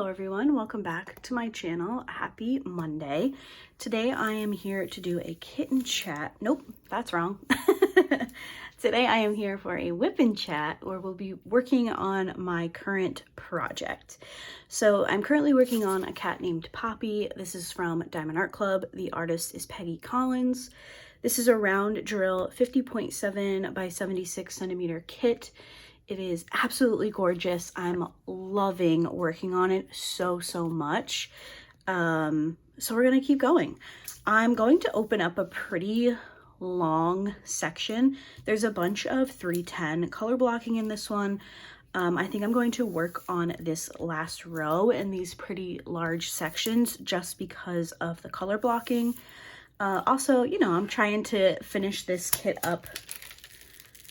Hello everyone, welcome back to my channel. Happy Monday. Today I am here to do a kitten chat. Nope, that's wrong. Today I am here for a whip and chat where we'll be working on my current project. So I'm currently working on a cat named Poppy. This is from diamondartclub. The artist is Peggy Collins. This is a round drill 50.7 by 76 centimeter kit. It is absolutely gorgeous. I'm loving working on it so much. So we're gonna keep going. I'm going to open up a pretty long section. There's a bunch of 310 color blocking in this one. I think I'm going to work on this last row in these pretty large sections just because of the color blocking. Also, you know, I'm trying to finish this kit up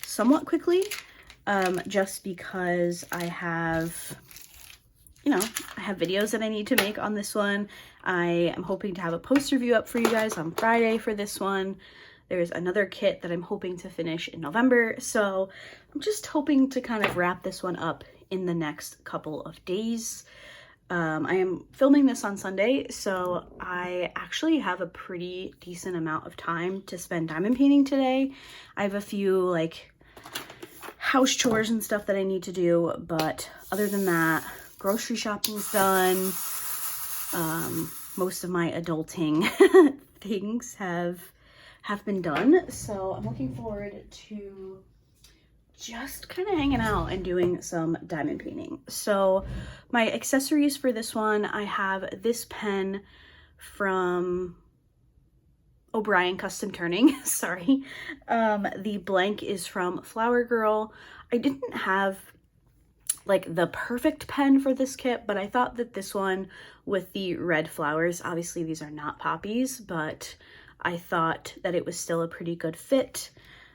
somewhat quickly. Just because I have, you know, I have videos that I need to make on this one. I am hoping to have a post review up for you guys on Friday for this one. There's another kit that I'm hoping to finish in November. So I'm just hoping to kind of wrap this one up in the next couple of days. I am filming this on Sunday, so I actually have a pretty decent amount of time to spend diamond painting today. I have a few like house chores and stuff that I need to do, but other than that, grocery shopping's done. Most of my adulting things have been done, so I'm looking forward to just kind of hanging out and doing some diamond painting. So my accessories for this one, I have this pen from O'Brien Custom Turning, sorry. The blank is from Flower Girl. I didn't have like the perfect pen for this kit, but I thought that this one with the red flowers, obviously these are not poppies, but I thought that it was still a pretty good fit.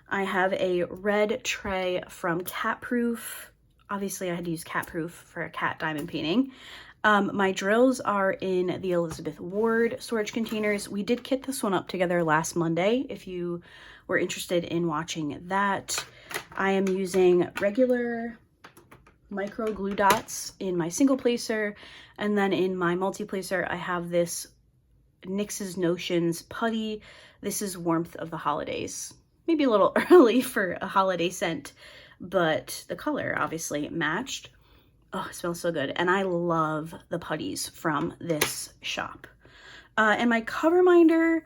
I have a red tray from Cat Proof. Obviously I had to use Cat Proof for a cat diamond painting. My drills are in the Elizabeth Ward storage containers. We did kit this one up together last Monday, if you were interested in watching that. I am using regular micro glue dots in my single placer, and then in my multi-placer I have this NYX's Notions putty. This is Warmth of the Holidays. Maybe a little early for a holiday scent, but the color obviously matched. Oh, it smells so good. And I love the putties from this shop. And my cover minder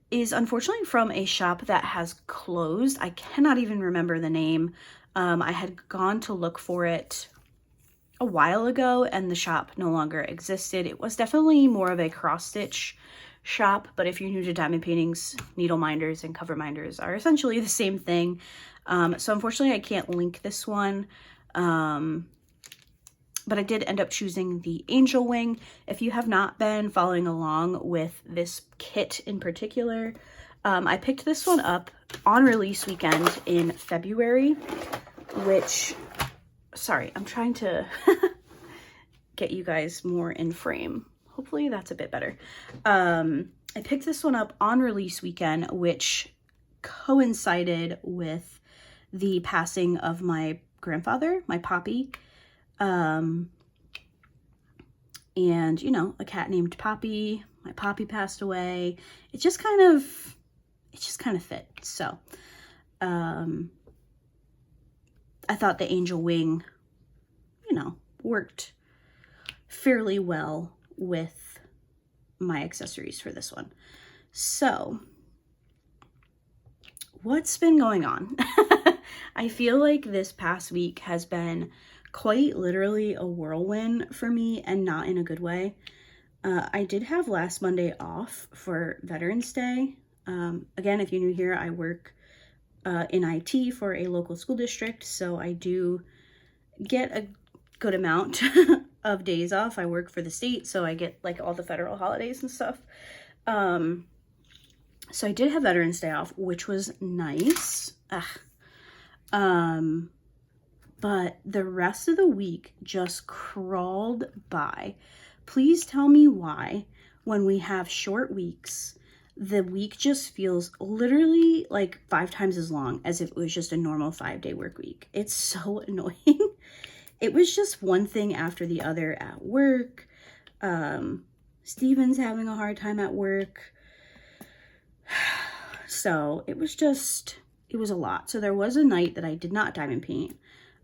is unfortunately from a shop that has closed. I cannot even remember the name. I had gone to look for it a while ago and the shop no longer existed. It was definitely more of a cross stitch shop, but if you're new to diamond paintings, needle minders and cover minders are essentially the same thing. So unfortunately I can't link this one. But I did end up choosing the Angel Wing. If you have not been following along with this kit in particular, I picked this one up on release weekend in February, which, sorry, I'm trying to get you guys more in frame. Hopefully that's a bit better. I picked this one up on release weekend, which coincided with the passing of my grandfather, my Poppy. And you know, a cat named Poppy, my Poppy passed away. It just kind of fit. So, I thought the Angel Wing, you know, worked fairly well with my accessories for this one. So, what's been going on? I feel like this past week has been quite literally a whirlwind for me, and not in a good way. I did have last Monday off for Veterans Day. Again, if you're new here, I work in IT for a local school district, so I do get a good amount of days off. I work for the state, so I get like all the federal holidays and stuff. So I did have Veterans Day off, which was nice. But the rest of the week just crawled by. Please tell me why, when we have short weeks, the week just feels literally like 5 times as long as if it was just a normal 5-day work week. It's so annoying. it was just one thing after the other at work. Steven's having a hard time at work. So it was a lot. So there was a night that I did not diamond paint.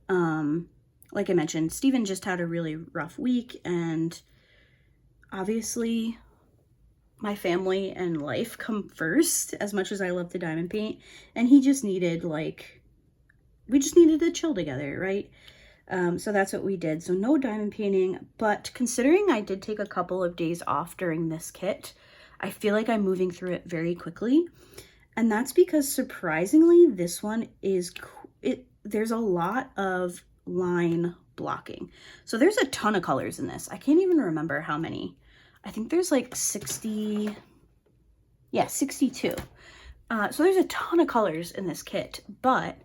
Like I mentioned, Steven just had a really rough week, and obviously my family and life come first as much as I love to diamond paint, and he just needed, like, we just needed to chill together, right? So that's what we did. So no diamond painting, but considering I did take a couple of days off during this kit, I feel like I'm moving through it very quickly. And that's because surprisingly, this one is, there's a lot of line blocking. So there's a ton of colors in this. I can't even remember how many. I think there's like 62. So there's a ton of colors in this kit, but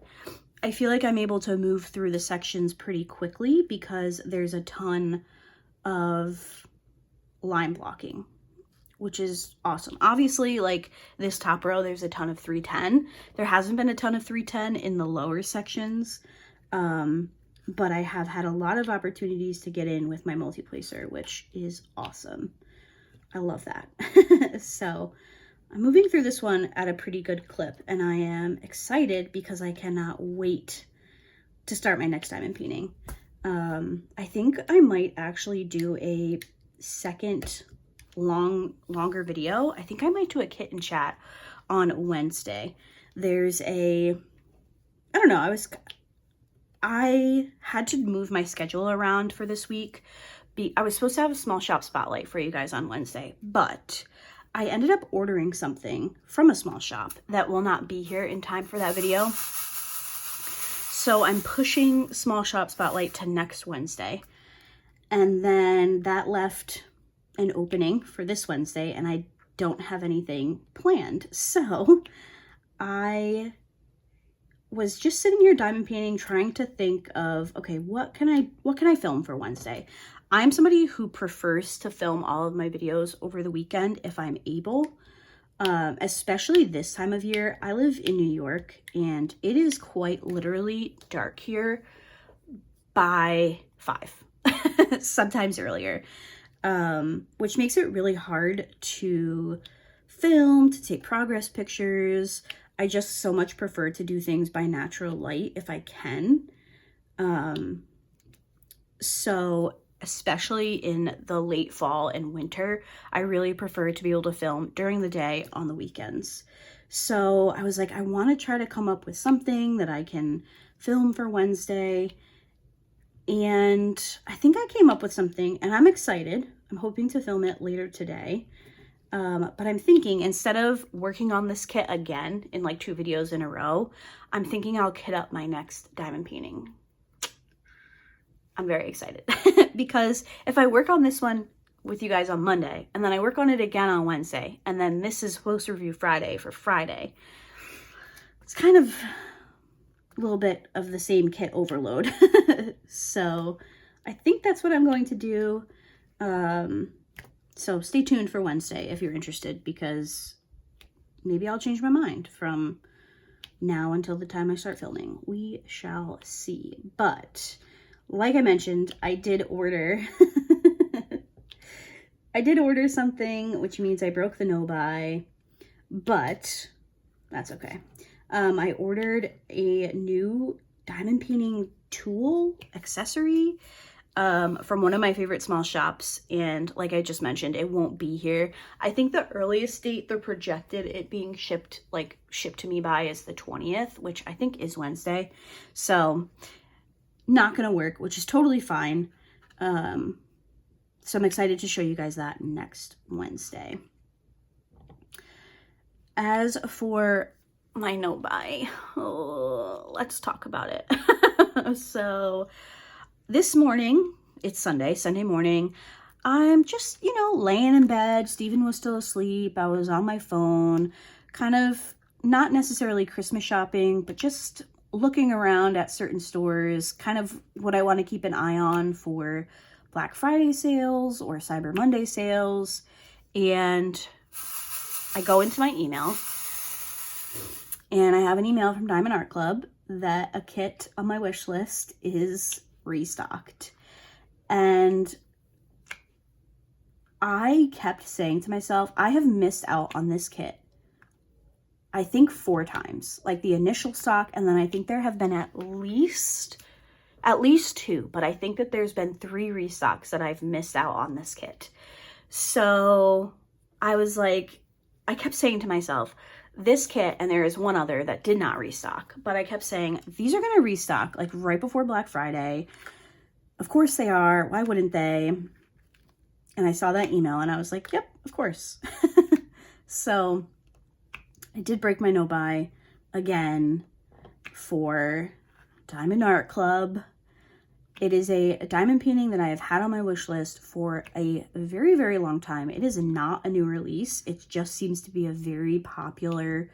I feel like I'm able to move through the sections pretty quickly because there's a ton of line blocking, which is awesome. Obviously, like this top row, there's a ton of 310. There hasn't been a ton of 310 in the lower sections, but I have had a lot of opportunities to get in with my multi-placer, which is awesome. I love that. So I'm moving through this one at a pretty good clip, and I am excited because I cannot wait to start my next diamond painting. I think I might actually do a second longer video. I think I might do a kit and chat on Wednesday. There's I don't know, I had to move my schedule around for this week. I was supposed to have a small shop spotlight for you guys on Wednesday, but I ended up ordering something from a small shop that will not be here in time for that video. So I'm pushing small shop spotlight to next Wednesday. And then that left an opening for this Wednesday, and I don't have anything planned. So I was just sitting here diamond painting, trying to think of, okay, what can I film for Wednesday? I'm somebody who prefers to film all of my videos over the weekend if I'm able, especially this time of year. I live in New York, and it is quite literally dark here by 5, sometimes earlier, which makes it really hard to film, to take progress pictures. I just so much prefer to do things by natural light if I can. So especially in the late fall and winter, I really prefer to be able to film during the day on the weekends. So I was like, I want to try to come up with something that I can film for Wednesday. And I think I came up with something, and I'm excited. I'm hoping to film it later today. But I'm thinking, instead of working on this kit again in like 2 videos in a row, I'm thinking I'll kit up my next diamond painting. I'm very excited because if I work on this one with you guys on Monday, and then I work on it again on Wednesday, and then this is post-review Friday for Friday, it's kind of a little bit of the same kit overload. So I think that's what I'm going to do. So stay tuned for Wednesday if you're interested, because maybe I'll change my mind from now until the time I start filming. We shall see. But like I mentioned, I did order something, which means I broke the no buy, but that's okay. I ordered a new diamond painting tool accessory from one of my favorite small shops, and like I just mentioned, it won't be here. I think the earliest date they're projected it being shipped to me by is the 20th, which I think is Wednesday. So not gonna work, which is totally fine. So I'm excited to show you guys that next Wednesday. As for my no buy, let's talk about it. So this morning, it's Sunday morning, I'm just, laying in bed. Steven was still asleep. I was on my phone, kind of not necessarily Christmas shopping, but just looking around at certain stores, kind of what I want to keep an eye on for Black Friday sales or Cyber Monday sales. And I go into my email, and I have an email from Diamond Art Club that a kit on my wish list is restocked. And I kept saying to myself, I have missed out on this kit, I think 4 times, like the initial stock. And then I think there have been at least 2, but I think that there's been 3 restocks that I've missed out on this kit. So I was like, I kept saying to myself, this kit, and there is one other that did not restock, but I kept saying, these are going to restock like right before Black Friday. Of course they are. Why wouldn't they? And I saw that email and I was like, yep, of course. So I did break my no-buy again for diamondartclub. It is a diamond painting that I have had on my wish list for a very, very long time. It is not a new release. It just seems to be a very popular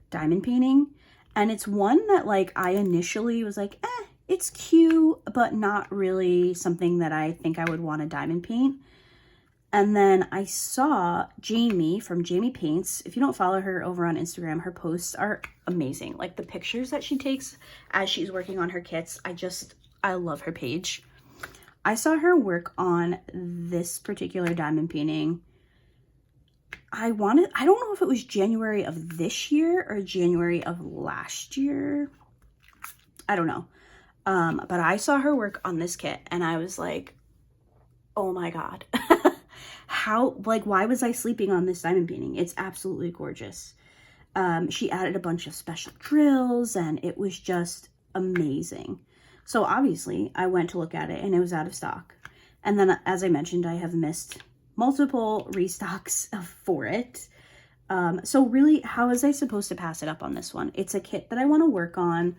diamond painting. And it's one that like I initially was like, it's cute, but not really something that I think I would want to diamond paint. And then I saw Jamie from Jamie Paints. If you don't follow her over on Instagram, her posts are amazing. Like the pictures that she takes as she's working on her kits, I love her page. I saw her work on this particular diamond painting. I don't know if it was January of this year or January of last year. I don't know. But I saw her work on this kit and I was like, oh my God. Why was I sleeping on this diamond painting? It's absolutely gorgeous. She added a bunch of special drills and it was just amazing. So obviously I went to look at it and it was out of stock. And then, as I mentioned, I have missed multiple restocks for it. So really, how was I supposed to pass it up on this one? It's a kit that I want to work on.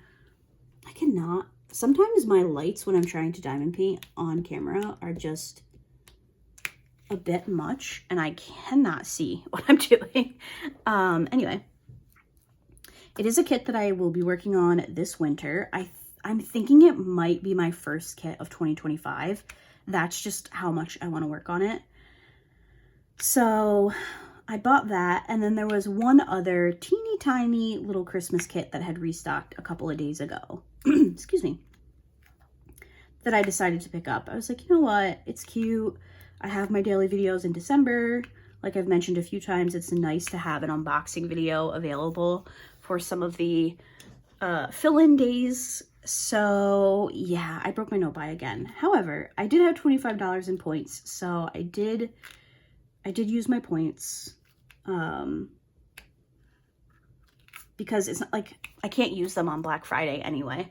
I cannot. Sometimes my lights when I'm trying to diamond paint on camera are just a bit much and I cannot see what I'm doing. Anyway, it is a kit that I will be working on this winter. I'm thinking it might be my first kit of 2025. That's just how much I want to work on it. So I bought that, and then there was one other teeny tiny little Christmas kit that had restocked a couple of days ago. Excuse me. That I decided to pick up. I was like, you know what? It's cute. I have my daily videos in December. Like I've mentioned a few times, it's nice to have an unboxing video available for some of the fill-in days. So yeah, I broke my no-buy again. However, I did have $25 in points, so I did use my points because it's not like I can't use them on Black Friday anyway,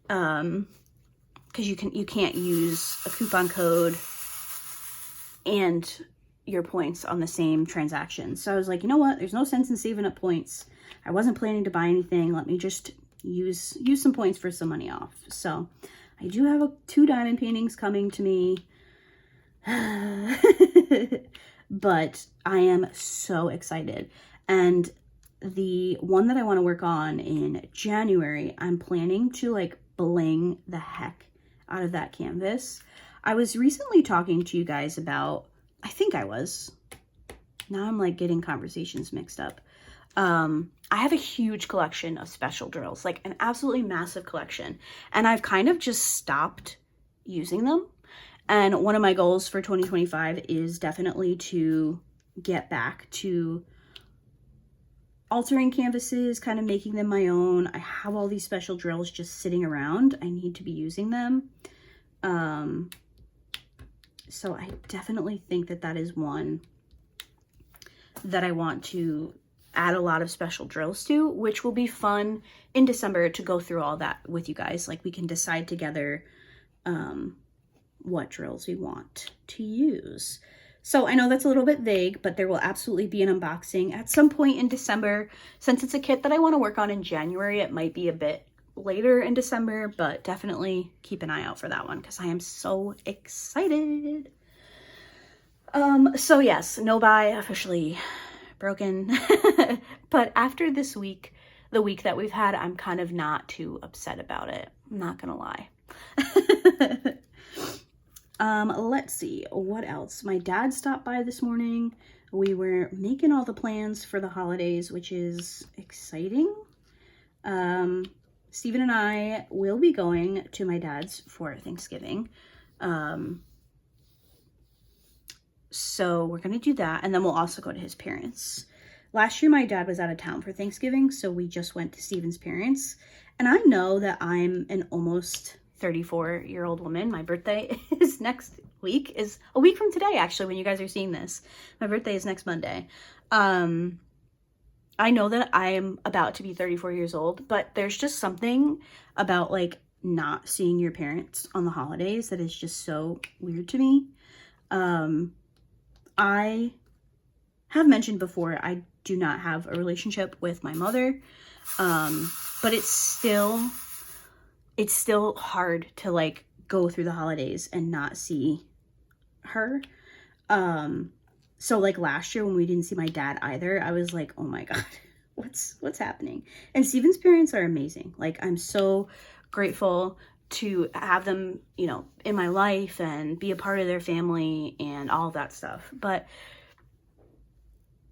because you can't use a coupon code and your points on the same transaction. So I was like, you know what? There's no sense in saving up points. I wasn't planning to buy anything. Let me just use some points for some money off. So I do have 2 diamond paintings coming to me. But I am so excited. And the one that I want to work on in January, I'm planning to like bling the heck out of that canvas. I was recently talking to you guys about, I think I was, now I'm like getting conversations mixed up. I have a huge collection of special drills, like an absolutely massive collection. And I've kind of just stopped using them. And one of my goals for 2025 is definitely to get back to altering canvases, kind of making them my own. I have all these special drills just sitting around. I need to be using them. So I definitely think that that is one that I want to add a lot of special drills to, which will be fun in December to go through all that with you guys. Like we can decide together what drills we want to use. So I know that's a little bit vague, but there will absolutely be an unboxing at some point in December. Since it's a kit that I want to work on in January, it might be a bit later in December, but definitely keep an eye out for that one because I am so excited. So yes, no buy officially broken. But after this week, the week that we've had, I'm kind of not too upset about it. I'm not gonna lie. Let's see, what else? My dad stopped by this morning. We were making all the plans for the holidays, which is exciting. Steven and I will be going to my dad's for Thanksgiving. So we're going to do that. And then we'll also go to his parents. Last year, my dad was out of town for Thanksgiving. So we just went to Steven's parents. And I know that I'm an almost 34-year-old woman. My birthday is next week, is a week from today, actually, when you guys are seeing this. My birthday is next Monday. I know that I am about to be 34 years old, but there's just something about like not seeing your parents on the holidays that is just so weird to me. I have mentioned before, I do not have a relationship with my mother, but it's still hard to like go through the holidays and not see her. So like last year when we didn't see my dad either, I was like, oh my God, what's happening? And Steven's parents are amazing. Like, I'm so grateful to have them, you know, in my life and be a part of their family and all of that stuff. But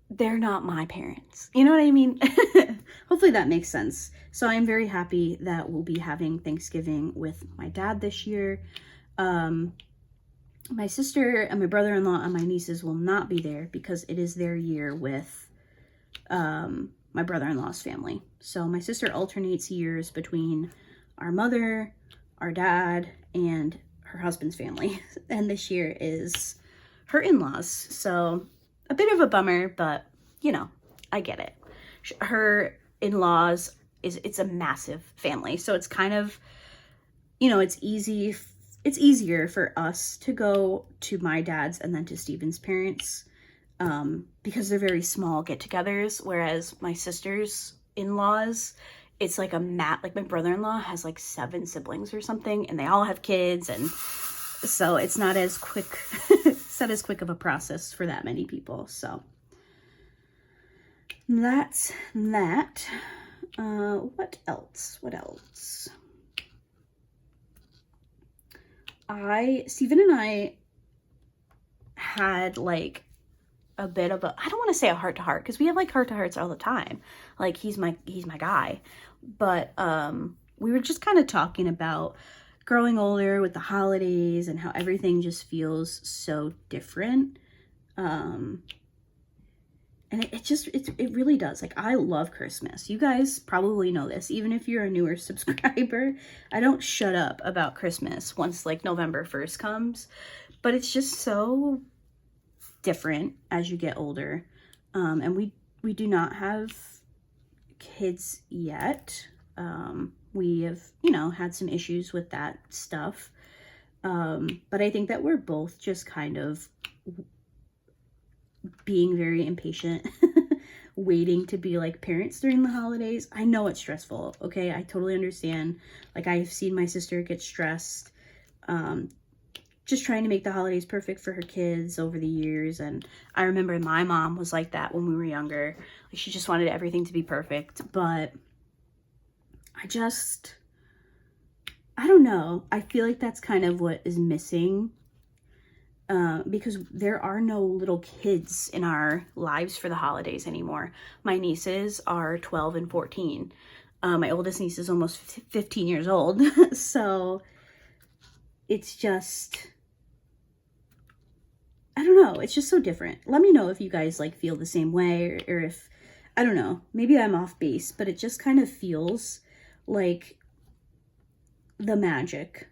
they're not my parents. You know what I mean? Hopefully that makes sense. So I'm very happy that we'll be having Thanksgiving with my dad this year. My sister and my brother-in-law and my nieces will not be there because it is their year with my brother-in-law's family. So my sister alternates years between our mother, our dad, and her husband's family. And this year is her in-laws. So a bit of a bummer, but you know, I get it. Her in-laws, it's a massive family. So it's kind of, you know, it's easier for us to go to my dad's and then to Steven's parents because they're very small get-togethers, whereas my sister's in-laws, it's like like my brother-in-law has like 7 siblings or something, and they all have kids, and so it's not as quick of a process for that many people. So that's that. What else? Steven and I had like a bit of a, I don't want to say a heart-to-heart, because we have like heart-to-hearts all the time. Like, he's my guy. But we were just kind of talking about growing older with the holidays and how everything just feels so different. And it really does. Like, I love Christmas. You guys probably know this, even if you're a newer subscriber. I don't shut up about Christmas once like November 1st comes, but it's just so different as you get older. And we do not have kids yet. We have, you know, had some issues with that stuff. But I think that we're both just kind of being very impatient, waiting to be like parents during the holidays. I know it's stressful, okay? I totally understand. Like, I've seen my sister get stressed, just trying to make the holidays perfect for her kids over the years. And I remember my mom was like that when we were younger. Like, she just wanted everything to be perfect. But I don't know. I feel like that's kind of what is missing. Because there are no little kids in our lives for the holidays anymore. My nieces are 12 and 14. My oldest niece is almost 15 years old. So it's just, I don't know. It's just so different. Let me know if you guys like feel the same way, or if, I don't know, maybe I'm off base, but it just kind of feels like the magic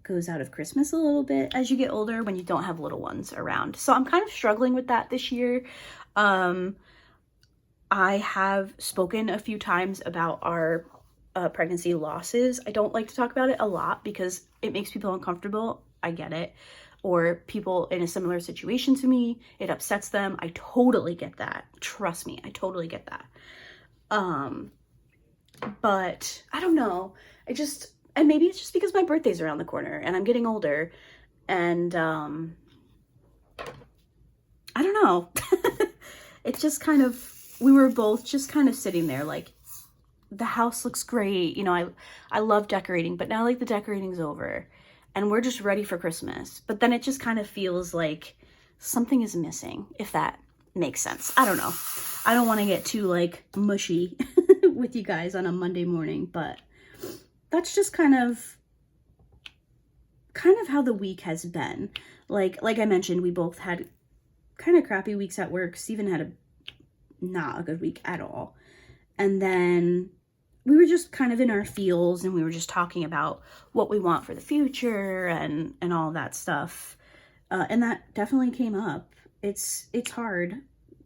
goes out of Christmas a little bit as you get older when you don't have little ones around. So I'm kind of struggling with that this year. I have spoken a few times about our pregnancy losses. I don't like to talk about it a lot because it makes people uncomfortable. I get it. Or people in a similar situation to me, it upsets them. I totally get that. Trust me, I totally get that. But I don't know. And maybe it's just because my birthday's around the corner and I'm getting older, and I don't know. It's just kind of, we were both just kind of sitting there like, the house looks great. You know, I love decorating, but now like the decorating's over and we're just ready for Christmas. But then it just kind of feels like something is missing, if that makes sense. I don't know. I don't want to get too like mushy with you guys on a Monday morning, but that's just kind of how the week has been. Like I mentioned, we both had kind of crappy weeks at work. Steven had not a good week at all. And then we were just kind of in our feels, and we were just talking about what we want for the future and all that stuff. And that definitely came up. It's hard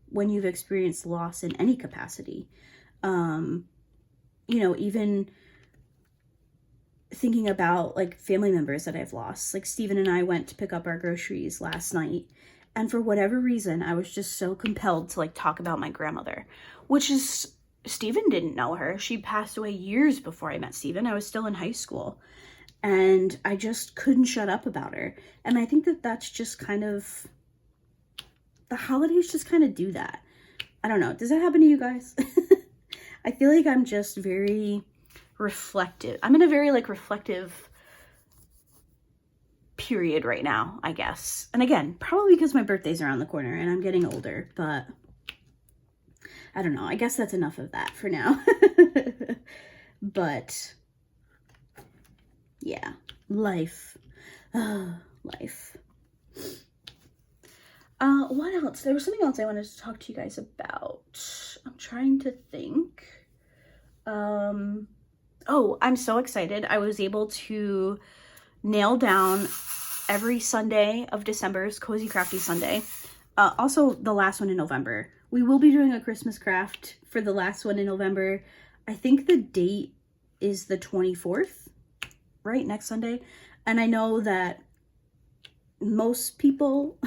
when you've experienced loss in any capacity. You know, even thinking about like family members that I've lost. Like Steven and I went to pick up our groceries last night, and for whatever reason, I was just so compelled to like talk about my grandmother, which is, Steven didn't know her. She passed away years before I met Steven. I was still in high school, and I just couldn't shut up about her. And I think that that's just kind of, the holidays just kind of do that. I don't know. Does that happen to you guys? I feel like I'm just very reflective. I'm in a very like reflective period right now, I guess. And again, probably because my birthday's around the corner and I'm getting older, but I don't know. I guess that's enough of that for now. But yeah, life. Life. What else? There was something else I wanted to talk to you guys about. I'm trying to think. Oh, I'm so excited. I was able to nail down every Sunday of December's Cozy Crafty Sunday. Also, the last one in November. We will be doing a Christmas craft for the last one in November. I think the date is the 24th, right? Next Sunday. And I know that most people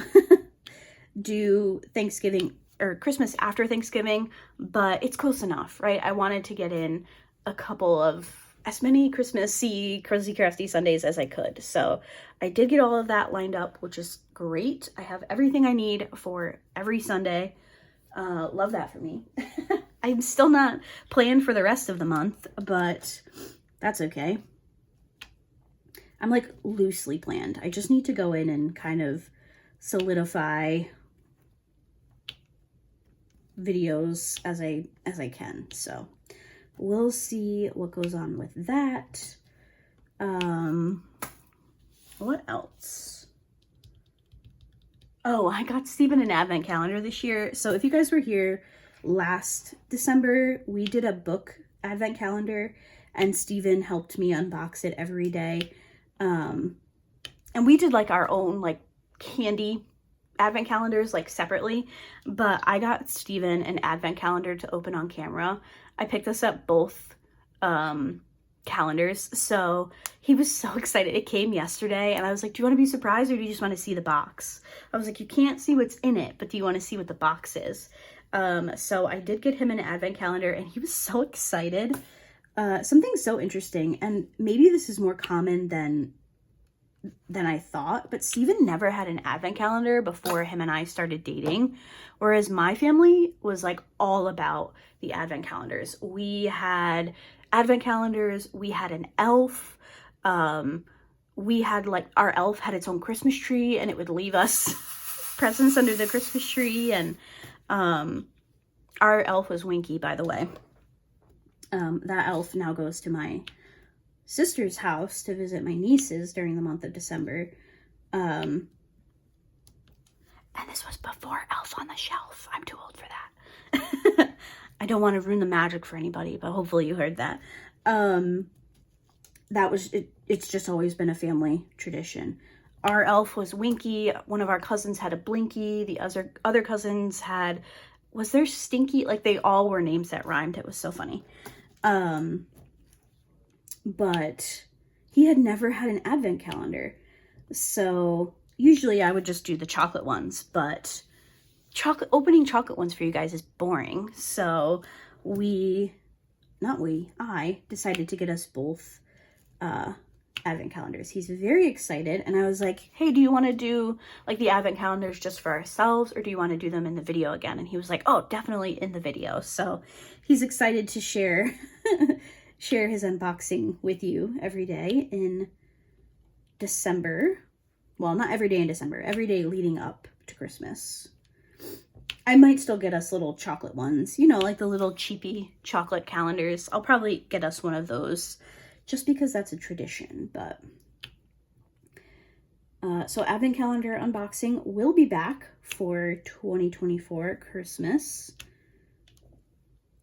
do Thanksgiving or Christmas after Thanksgiving, but it's close enough, right? I wanted to get in a couple of as many Christmassy, Cozy Crafty Sundays as I could. So I did get all of that lined up, which is great. I have everything I need for every Sunday. Love that for me. I'm still not planned for the rest of the month, but that's okay. I'm like loosely planned. I just need to go in and kind of solidify videos as I can. So we'll see what goes on with that. What else? Oh, I got Steven an advent calendar this year. So if you guys were here last December, we did a book advent calendar and Steven helped me unbox it every day. And we did like our own like candy advent calendars like separately, but I got Steven an advent calendar to open on camera. I picked this up both calendars, so he was so excited. It came yesterday and I was like, do you want to be surprised or do you just want to see the box? I was like, you can't see what's in it, but do you want to see what the box is? So I did get him an advent calendar and he was so excited. Something so interesting, and maybe this is more common than I thought, but Steven never had an advent calendar before him and I started dating, whereas my family was like all about the advent calendars. We had advent calendars, we had an elf, we had like, our elf had its own Christmas tree and it would leave us presents under the Christmas tree, and our elf was Winky, by the way. That elf now goes to my sister's house to visit my nieces during the month of December. And this was before Elf on the Shelf. I'm too old for that. I don't want to ruin the magic for anybody, but hopefully you heard that. That was it. It's just always been a family tradition. Our elf was Winky. One of our cousins had a Blinky. The other cousins had, was there Stinky? Like they all were names that rhymed. It was so funny. But he had never had an advent calendar. So usually I would just do the chocolate ones, but opening chocolate ones for you guys is boring. So I decided to get us both advent calendars. He's very excited, and I was like, hey, do you want to do like the advent calendars just for ourselves, or do you want to do them in the video again? And he was like, oh, definitely in the video. So he's excited to share share his unboxing with you every day in December. Well, not every day in December, every day leading up to Christmas. I might still get us little chocolate ones, you know, like the little cheapy chocolate calendars. I'll probably get us one of those just because that's a tradition. But so advent calendar unboxing will be back for 2024 Christmas.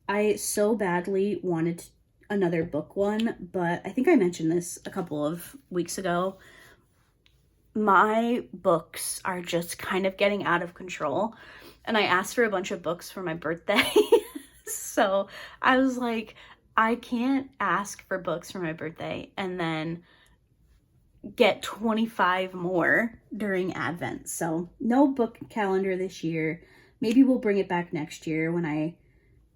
I so badly wanted another book one, but I think I mentioned this a couple of weeks ago. My books are just kind of getting out of control, and I asked for a bunch of books for my birthday. So I was like, I can't ask for books for my birthday and then get 25 more during Advent. So no book calendar this year. Maybe we'll bring it back next year when I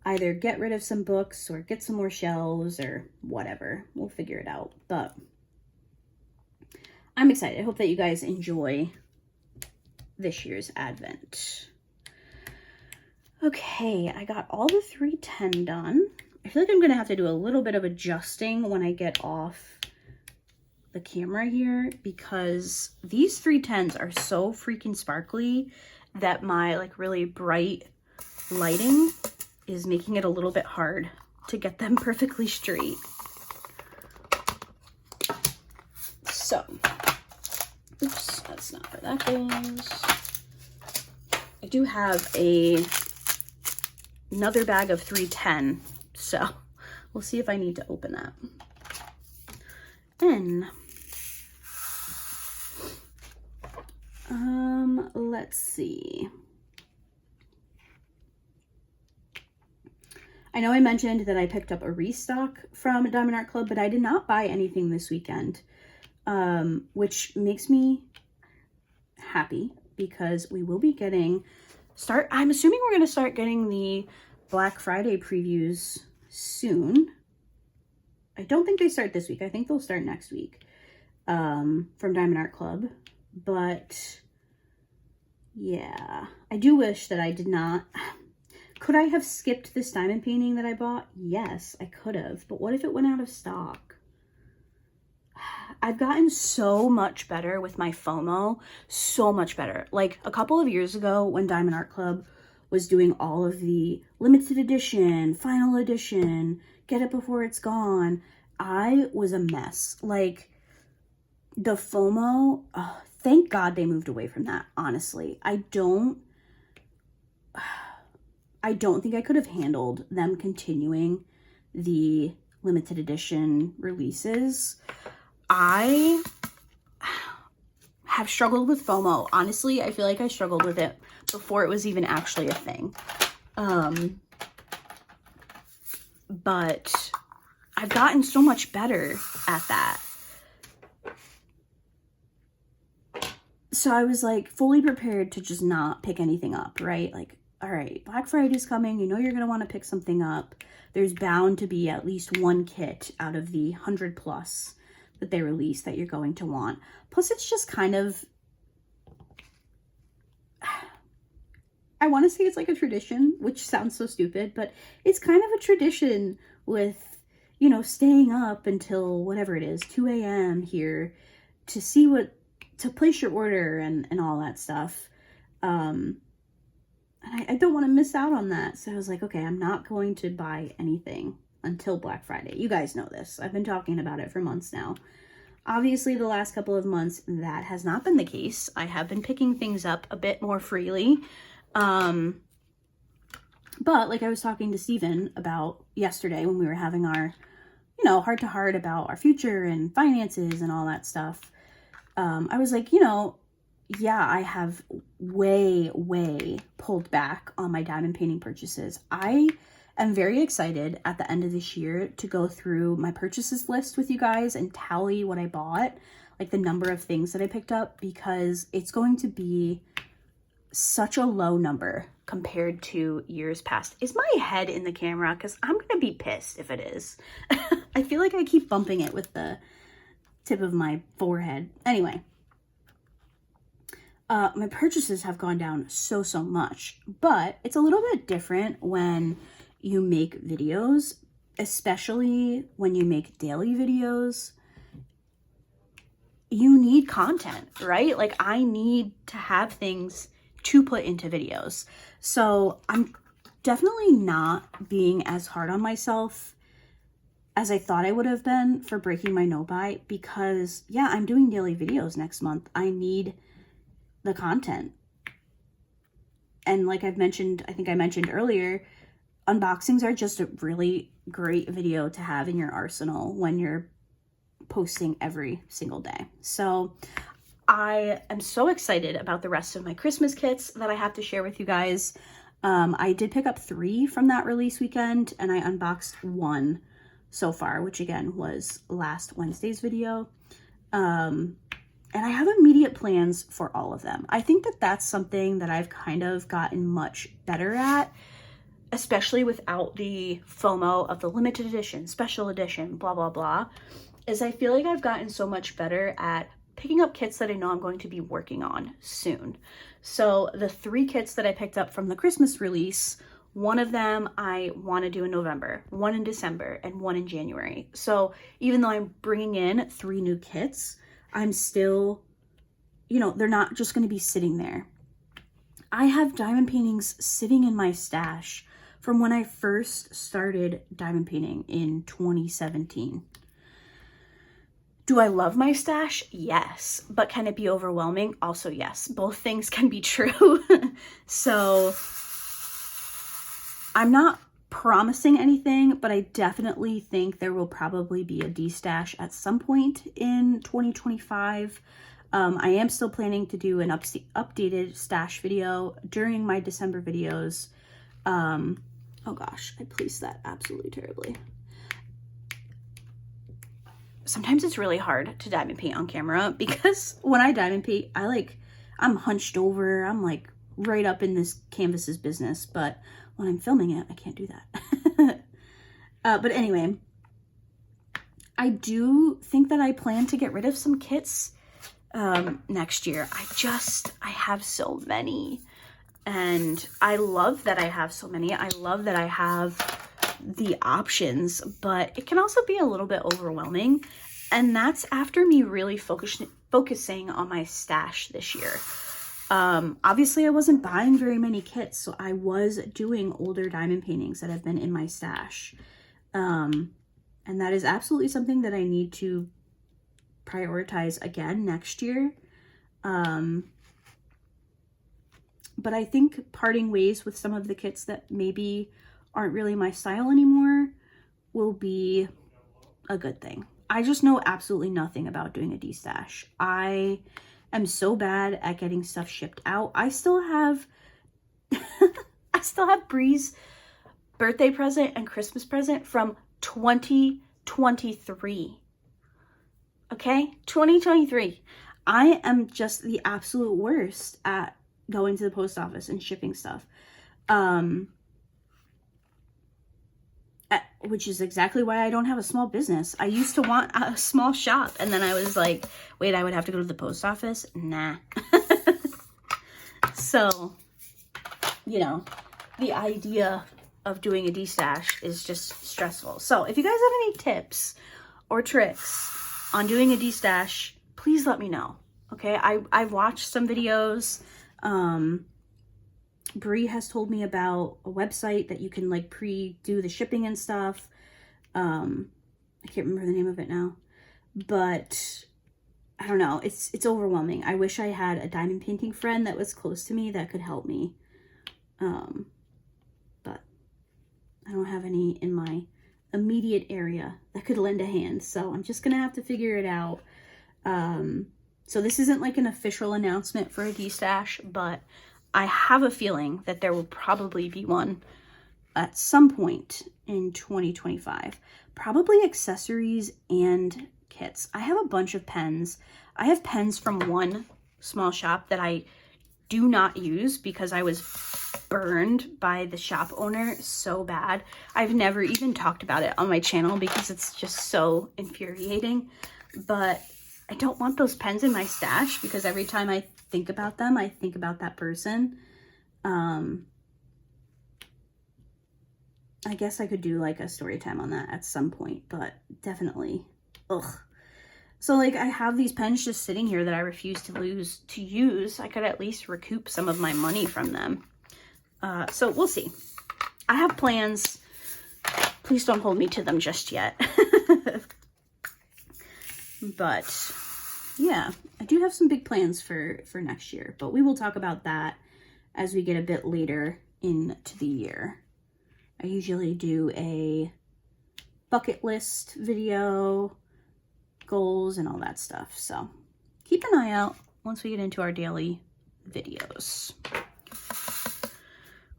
either get rid of some books or get some more shelves or whatever. We'll figure it out. But I'm excited. I hope that you guys enjoy this year's Advent. Okay, I got all the 310 done. I feel like I'm going to have to do a little bit of adjusting when I get off the camera here, because these 310s are so freaking sparkly that my like really bright lighting is making it a little bit hard to get them perfectly straight. So, oops, that's not where that goes. I do have another bag of 310, so we'll see if I need to open that. Then, let's see. I know I mentioned that I picked up a restock from Diamond Art Club, but I did not buy anything this weekend, which makes me happy because we will be getting, I'm assuming we're going to start getting the Black Friday previews soon. I don't think they start this week. I think they'll start next week, from Diamond Art Club. But yeah, I do wish that I did not. Could I have skipped this diamond painting that I bought? Yes, I could have. But what if it went out of stock? I've gotten so much better with my FOMO. So much better. Like a couple of years ago when Diamond Art Club was doing all of the limited edition, final edition, get it before it's gone, I was a mess. Like the FOMO, thank God they moved away from that, honestly. I don't think I could have handled them continuing the limited edition releases. I have struggled with FOMO. Honestly, I feel like I struggled with it before it was even actually a thing. But I've gotten so much better at that. So I was like fully prepared to just not pick anything up, right? Like, all right, Black Friday's coming. You know you're going to want to pick something up. There's bound to be at least one kit out of the 100 plus that they release that you're going to want. Plus, it's just kind of, I want to say it's like a tradition, which sounds so stupid, but it's kind of a tradition with, you know, staying up until whatever it is, 2 a.m. here to see to place your order and all that stuff. And I don't want to miss out on that. So I was like, okay, I'm not going to buy anything until Black Friday. You guys know this. I've been talking about it for months now. Obviously, the last couple of months, that has not been the case. I have been picking things up a bit more freely. But like I was talking to Steven about yesterday when we were having our, you know, heart-to-heart about our future and finances and all that stuff. I was like, you know, yeah, I have way pulled back on my diamond painting purchases. I am very excited at the end of this year to go through my purchases list with you guys and tally what I bought, like the number of things that I picked up, because it's going to be such a low number compared to years past. Is my head in the camera? Because I'm going to be pissed if it is. I feel like I keep bumping it with the tip of my forehead. Anyway. My purchases have gone down so much, but it's a little bit different when you make videos, especially when you make daily videos. You need content, right? Like I need to have things to put into videos. So I'm definitely not being as hard on myself as I thought I would have been for breaking my no buy, because yeah, I'm doing daily videos next month. I need the content. And like I've mentioned, I think I mentioned earlier, unboxings are just a really great video to have in your arsenal when you're posting every single day. So I am so excited about the rest of my Christmas kits that I have to share with you guys. I did pick up 3 from that release weekend, and I unboxed 1 so far, which again was last Wednesday's video. And I have immediate plans for all of them. I think that that's something that I've kind of gotten much better at, especially without the FOMO of the limited edition, special edition, blah, blah, blah, is I feel like I've gotten so much better at picking up kits that I know I'm going to be working on soon. So the 3 kits that I picked up from the Christmas release, one of them I want to do in November, 1 in December, and 1 in January. So even though I'm bringing in 3 new kits, I'm still, you know, they're not just going to be sitting there. I have diamond paintings sitting in my stash from when I first started diamond painting in 2017. Do I love my stash? Yes. But can it be overwhelming? Also, yes. Both things can be true. So I'm not promising anything, but I definitely think there will probably be a D-stash at some point in 2025. I am still planning to do an updated stash video during my December videos. Oh gosh, I placed that absolutely terribly. Sometimes it's really hard to diamond paint on camera because when I diamond paint, I'm hunched over. I'm like right up in this canvas's business, but when I'm filming it, I can't do that. But anyway, I do think that I plan to get rid of some kits next year. I have so many, and I love that I have so many. I love that I have the options, but it can also be a little bit overwhelming. And that's after me really focusing on my stash this year. Obviously I wasn't buying very many kits, so I was doing older diamond paintings that have been in my stash. And that is absolutely something that I need to prioritize again next year. But I think parting ways with some of the kits that maybe aren't really my style anymore will be a good thing. I just know absolutely nothing about doing a D-stash. I am so bad at getting stuff shipped out. I still have Bree's birthday present and Christmas present from 2023. Okay? 2023. I am just the absolute worst at going to the post office and shipping stuff. Which is exactly why I don't have a small business. I used to want a small shop, and then I was like, wait, I would have to go to the post office? Nah. So, you know, the idea of doing a D-stash is just stressful. So if you guys have any tips or tricks on doing a D-stash, please let me know. Okay, I've watched some videos. Bree has told me about a website that you can like pre-do the shipping and stuff. I can't remember the name of it now, but I don't know. It's overwhelming. I wish I had a diamond painting friend that was close to me that could help me. But I don't have any in my immediate area that could lend a hand. So I'm just going to have to figure it out. So this isn't like an official announcement for a D-stash, but I have a feeling that there will probably be one at some point in 2025. Probably accessories and kits. I have a bunch of pens. I have pens from one small shop that I do not use because I was burned by the shop owner so bad. I've never even talked about it on my channel because it's just so infuriating. But I don't want those pens in my stash because every time I think about them, I think about that person. I guess I could do like a story time on that at some point, but definitely, ugh. So like I have these pens just sitting here that I refuse to use. I could at least recoup some of my money from them. So we'll see. I have plans Please don't hold me to them just yet. But yeah, I do have some big plans for next year, but we will talk about that as we get a bit later into the year. I usually do a bucket list video, goals, and all that stuff. So keep an eye out once we get into our daily videos.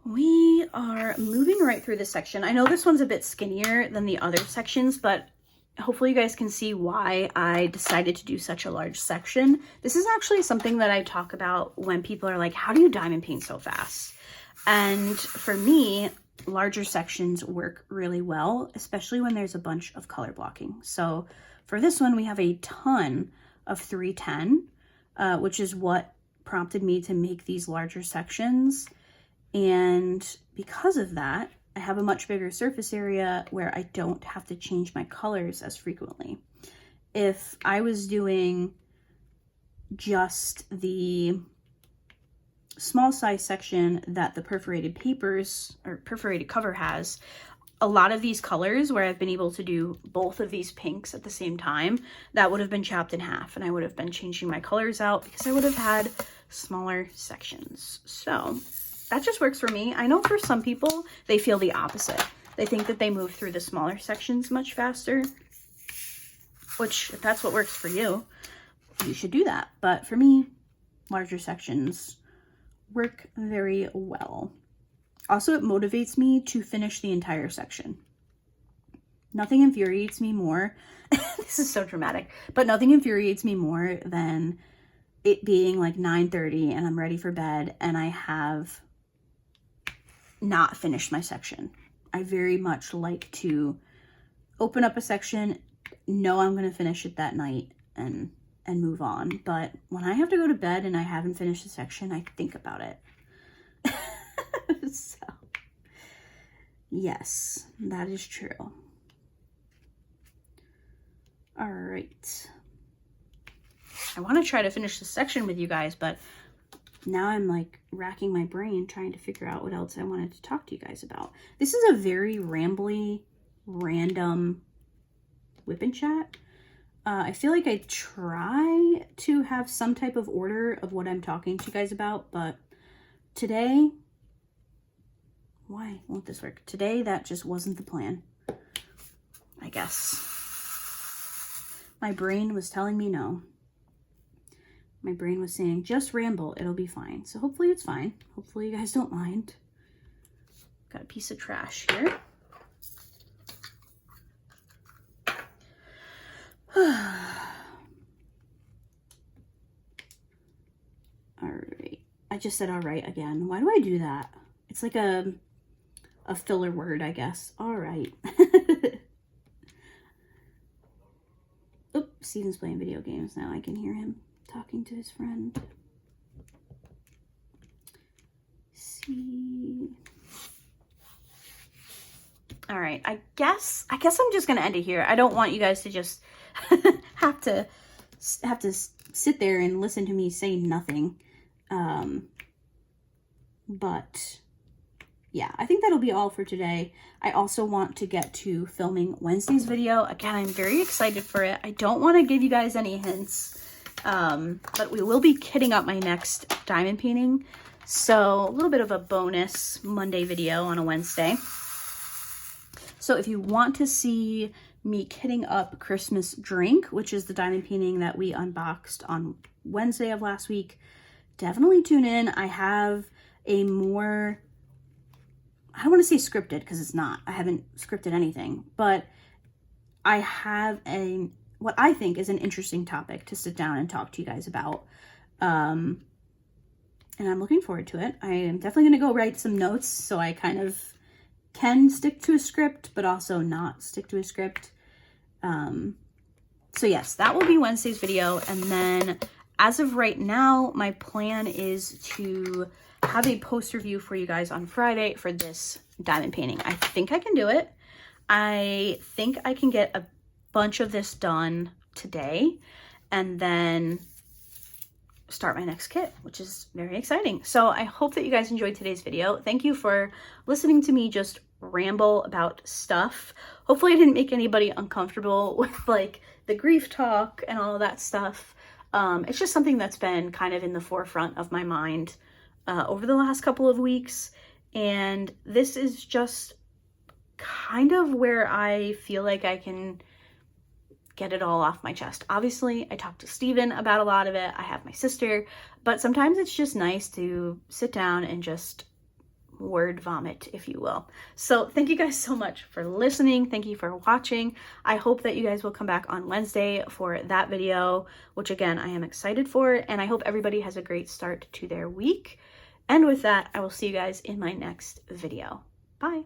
We are moving right through this section. I know this one's a bit skinnier than the other sections, but hopefully you guys can see why I decided to do such a large section. This is actually something that I talk about when people are like, how do you diamond paint so fast? And for me, larger sections work really well, especially when there's a bunch of color blocking. So for this one, we have a ton of 310, which is what prompted me to make these larger sections. And because of that, I have a much bigger surface area where I don't have to change my colors as frequently. If I was doing just the small size section that the perforated papers or perforated cover has, a lot of these colors where I've been able to do both of these pinks at the same time, that would have been chopped in half and I would have been changing my colors out because I would have had smaller sections. So that just works for me. I know for some people, they feel the opposite. They think that they move through the smaller sections much faster, which if that's what works for you, you should do that. But for me, larger sections work very well. Also, it motivates me to finish the entire section. Nothing infuriates me more. This is so dramatic, but nothing infuriates me more than it being like 9:30 and I'm ready for bed and I have not finished my section. I very much like to open up a section, know I'm going to finish it that night and move on. But when I have to go to bed and I haven't finished the section, I think about it. So, yes, that is true. All right. I want to try to finish the section with you guys, but now I'm like racking my brain trying to figure out what else I wanted to talk to you guys about. This is a very rambly, random whip and chat. I feel like I try to have some type of order of what I'm talking to you guys about, but today, why won't this work? Today, that just wasn't the plan, I guess. My brain was telling me no. My brain was saying, just ramble, it'll be fine. So hopefully it's fine. Hopefully you guys don't mind. Got a piece of trash here. All right. I just said all right again. Why do I do that? It's like a filler word, I guess. All right. Oop, Steven's playing video games now. I can hear him talking to his friend. See. All right, I guess I'm just gonna end it here. I don't want you guys to just have to sit there and listen to me say nothing. But yeah, I think that'll be all for today. I also want to get to filming Wednesday's video. Again, I'm very excited for it. I don't want to give you guys any hints, but we will be kitting up my next diamond painting. So a little bit of a bonus Monday video on a Wednesday. So if you want to see me kitting up Christmas Drink, which is the diamond painting that we unboxed on Wednesday of last week, definitely tune in. I have a more, I don't want to say scripted because it's not. I haven't scripted anything, but I have what I think is an interesting topic to sit down and talk to you guys about. And I'm looking forward to it. I am definitely going to go write some notes so I kind of can stick to a script, but also not stick to a script. So yes, that will be Wednesday's video. And then as of right now, my plan is to have a post review for you guys on Friday for this diamond painting. I think I can do it. I think I can get a bunch of this done today and then start my next kit, which is very exciting. So I hope that you guys enjoyed today's video. Thank you for listening to me just ramble about stuff. Hopefully I didn't make anybody uncomfortable with like the grief talk and all of that stuff. It's just something that's been kind of in the forefront of my mind over the last couple of weeks. And this is just kind of where I feel like I can get it all off my chest. Obviously, I talked to Steven about a lot of it. I have my sister, but sometimes it's just nice to sit down and just word vomit, if you will. So thank you guys so much for listening. Thank you for watching. I hope that you guys will come back on Wednesday for that video, which again, I am excited for, and I hope everybody has a great start to their week. And with that, I will see you guys in my next video. Bye.